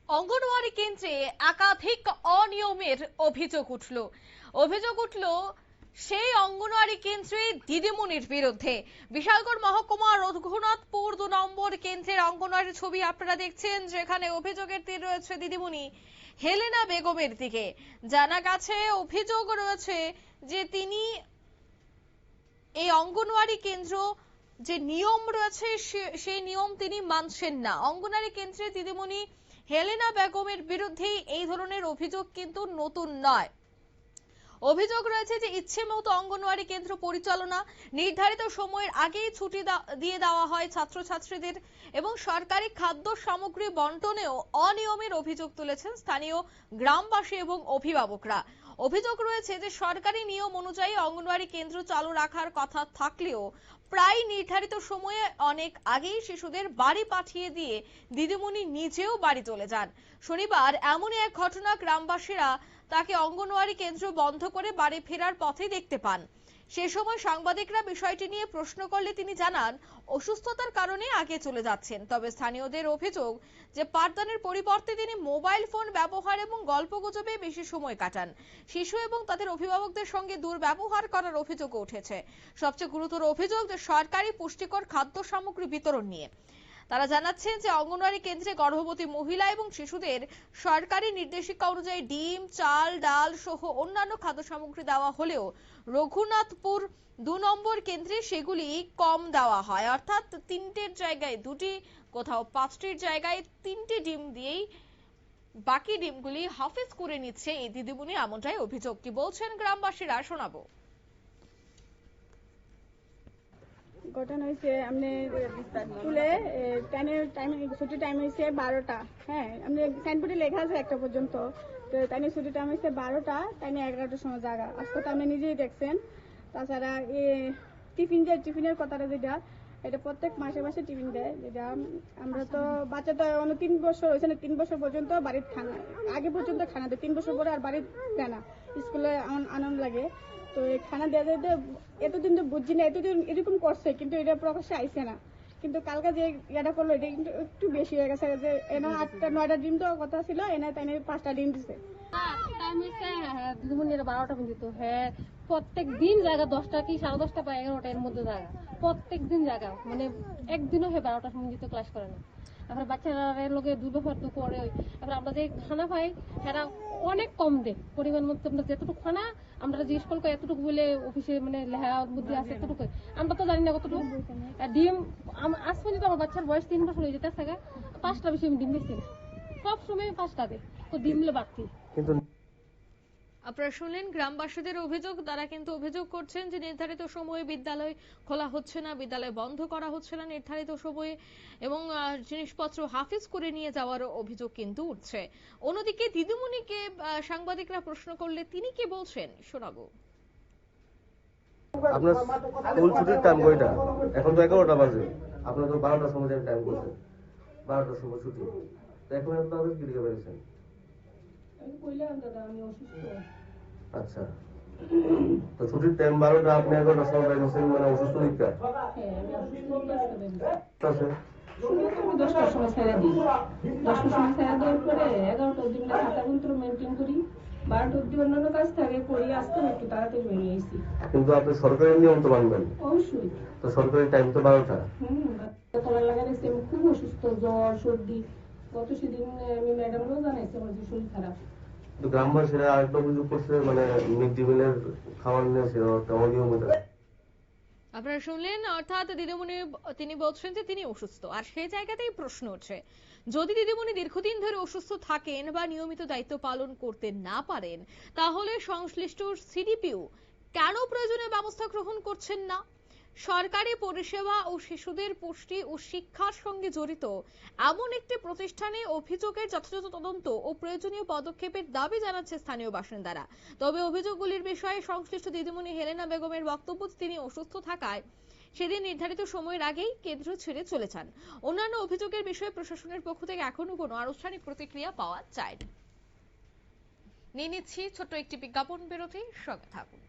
অঙ্গনওয়াড়ি কেন্দ্রে একাধিক অনিয়মের অভিযোগ উঠল সেই অঙ্গনওয়াড়ি কেন্দ্রে দিদিমণির বিরুদ্ধে। বিশালগড় মহকুমা রঘুনাথপুর 2 নম্বর কেন্দ্রের অঙ্গনওয়াড়ির ছবি আপনারা দেখছেন, যেখানে অভিযোগের তীর রয়েছে দিদিমণি হেলেনা বেগমের দিকে। জানা গেছে, অভিযোগ রয়েছে যে তিনি এই অঙ্গনওয়াড়ি কেন্দ্র যে নিয়ম রয়েছে সেই নিয়ম তিনি মানছেন না। অঙ্গনওয়াড়ি কেন্দ্রে দিদিমণি হেলেনা বেগমের বিরুদ্ধে এই ধরনের অভিযোগ কিন্তু নতুন নয়। অভিযোগ রয়েছে যে ইচ্ছে মতো অঙ্গনওয়াড়ি কেন্দ্র পরিচালনা, নির্ধারিত সময়ের আগেই ছুটি দিয়ে দেওয়া হয় ছাত্রছাত্রীদের এবং সরকারি খাদ্য সামগ্রী বন্টনেও অনিয়মের অভিযোগ তুলেছেন স্থানীয় গ্রামবাসী এবং অভিভাবকরা। অভিযোগ রয়েছে যে সরকারি নিয়ম অনুযায়ী অঙ্গনওয়াড়ি কেন্দ্র চালু রাখার কথা থাকলেও প্রায় নির্ধারিত সময়ে অনেক আগেই শিশুদের বাড়ি পাঠিয়ে দিয়ে দিদিমণি নিজেও বাড়ি চলে যান। শনিবার এমনই এক ঘটনা, গ্রামবাসীরা তাকে অঙ্গনওয়াড়ি কেন্দ্র বন্ধ করে বাড়ি ফেরার পথে দেখতে পান। সে সময় সাংবাদিকরা বিষয়টি নিয়ে প্রশ্ন করলে তিনি জানান অসুস্থতার কারণে আগে চলে যাচ্ছেন। তবে স্থানীয়দের অভিযোগ যে পাঠদানের পরিবর্তে তিনি মোবাইল ফোন ব্যবহার এবং গল্পগুজবে বেশি সময় কাটান। শিশু এবং তাদের অভিভাবকদের সঙ্গে দুর্ব্যবহার করার অভিযোগ উঠেছে। সবচেয়ে গুরুতর অভিযোগ যে সরকারি পুষ্টিকর খাদ্য সামগ্রী বিতরণ নিয়ে। তারা জানাচ্ছেন যে অঙ্গনওয়াড়ি কেন্দ্রে গর্ভবতী মহিলা এবং শিশুদের সরকারি নির্দেশিকা অনুযায়ী ডিম, চাল, ডাল সহ অন্যান্য খাদ্য সামগ্রী দেওয়া হলেও রঘুনাথপুর 2 নম্বর কেন্দ্রে সেগুলি কম দেওয়া হয়, অর্থাৎ 3টের জায়গায় 2টি, কোথাও 5টির জায়গায় 3টি ডিম দিয়েই বাকি ডিমগুলি হাফিজ করে নিচ্ছে এই দিদিমণি, এমনটাই অভিযোগ। কি বলছেন গ্রামবাসীরা শোনাবো। ঘটনা হয়েছে আপনি স্কুলে ছুটি টাইম হয়েছে 12টা। হ্যাঁ, আপনি সাইনবোর্ডে লেখা আছে 1টা পর্যন্ত। তো তাই ছুটি টাইম হয়েছে 12টা, তাই 11টার সময় জায়গা। আজকে তো আপনি নিজেই দেখছেন। তাছাড়া টিফিনের কথাটা যেটা, এটা প্রত্যেক মাসে মাসে টিফিন দেয়। যেটা আমরা তো বাচ্চা তো 3 বছর হয়েছে না, 3 বছর পর্যন্ত বাড়ির খানা আগে পর্যন্ত খানা দেয়, 3 বছর পরে আর বাড়ির দেয় না। স্কুলে আনন্দ লাগে, তো এই খানা দেওয়া যেতে এতদিন তো বুঝছি না, এতদিন এরকম করছে কিন্তু এটা প্রকাশ্যে আইসে না। কিন্তু কালকে যে এটা করলো এটা কিন্তু একটু বেশি হয়ে গেছে। যে এনা 8টা 9টা ডিম তো কথা ছিল, এনা তাই 5টা ডিম দিছে। দিদিমণির 12টা পর্যন্ত। হ্যাঁ, প্রত্যেক দিন জায়গা 10টা কি 10:30 বা 11টা এর মধ্যে জায়গা, প্রত্যেক দিন জায়গা, মানে একদিনও 12টা পর্যন্ত ক্লাস করে না। তারপরে বাচ্চারা লোকে দুর্ব্যবহার তো করে। তারপরে আমরা যে খানা পাই সেটা অনেক কম দেয় পরিমাণ মতো। আমরা যেতটুকু খানা আমরা যে স্কুল করে এতটুকু বলে অফিসে মানে লেহার মধ্যে আছে এতটুকু, আমরা তো জানি না কতটুকু। ডিম আজ পর্যন্ত আমার বাচ্চার বয়স 3 বছর হয়ে যেতে থাকে, 5টা বেশি আমি ডিম দিচ্ছি না, সব সময় 5টা দেয়, তো ডিম দিলে বাড়তি। কিন্তু আপনারা শুনলেন গ্রামবাসীদের অভিযোগ। তারা কিন্তু অভিযোগ করছেন যে নির্ধারিত সময়ে বিদ্যালয় খোলা হচ্ছে না, বিদ্যালয় বন্ধ করা হচ্ছে না নির্ধারিত সময়ে, এবং জিনিসপত্র হাফিজ করে নিয়ে যাওয়ার অভিযোগ কিন্তু উঠছে। অন্যদিকে দিদিমণিকে সাংবাদিকরা প্রশ্ন করলে তিনি কি বলছেন শোনাবো। আপনার স্কুল ছুটির টাইম কয়টা? এখন তো 11টা বাজে, আপনার তো 12টার সময় টাইম করছেন, 12টার সময় ছুটি, তো এখন আপনাদের কি দিকে বেরিয়েছেন? আচ্ছা, তো ছুটির টাইম 12টা, আপনি 11টার সময় বেরিয়েছেন, মানে অসুস্থ দিকটা? আছে 10টার সময় ছেড়ে দিই, 10টার সময় ছেড়ে দেওয়ার পরে 11টা অবধি খাতা পত্র মেনটেন করি, 12টা অবধি অন্যান্য কাজ থাকে করি, আসতে একটু তাড়াতাড়ি বেরিয়ে আসি। কিন্তু আপনি সরকারি নিয়ম তো মানবেন অবশ্যই, তো সরকারি টাইম তো 12টা। কলার লাগাইছে, আমি খুব অসুস্থ, জ্বর সর্দি, গত সেদিন আমি ম্যাডামকেও জানাইছি আমার যে শরীর খারাপ। তো গ্রামবাসীরা আরেকটা অভিযোগ করছে, মানে মিড ডে মিলের খাবার নিয়ে ছিল অনিয়ম। আপনারা শুনলেন, অর্থাৎ দিদিমণি তিনি বলছেন যে তিনি অসুস্থ, আর সেই জায়গাতেই প্রশ্ন উঠছে যদি দিদিমণি দীর্ঘদিন ধরে অসুস্থ থাকেন বা নিয়মিত দায়িত্ব পালন করতে না পারেন, তাহলে সংশ্লিষ্ট সিডিপিও কেন প্রয়োজনীয় ব্যবস্থা গ্রহণ করছেন না? সরকারি পরিষেবা ও শিশুদের পুষ্টি ও শিক্ষার সঙ্গে জড়িত এমন একটি প্রতিষ্ঠানে অভিযোগের যথাযথ তদন্ত ও প্রয়োজনীয় পদক্ষেপের দাবি জানাচ্ছে স্থানীয় বাসিন্দারা। তবে অভিযোগগুলির বিষয়ে সংশ্লিষ্ট দিদিমণি হেলেনা বেগমের বক্তব্য, তিনি অসুস্থ থাকায় সেদিন নির্ধারিত সময়ের আগেই কেন্দ্র ছেড়ে চলে যান। অন্যান্য অভিযোগের বিষয়ে প্রশাসনের পক্ষ থেকে এখনো কোনো আনুষ্ঠানিক প্রতিক্রিয়া পাওয়া যায়নি। নিয়ে নিচ্ছি ছোট্ট একটি বিজ্ঞাপন বিরতি, সঙ্গে থাকুন।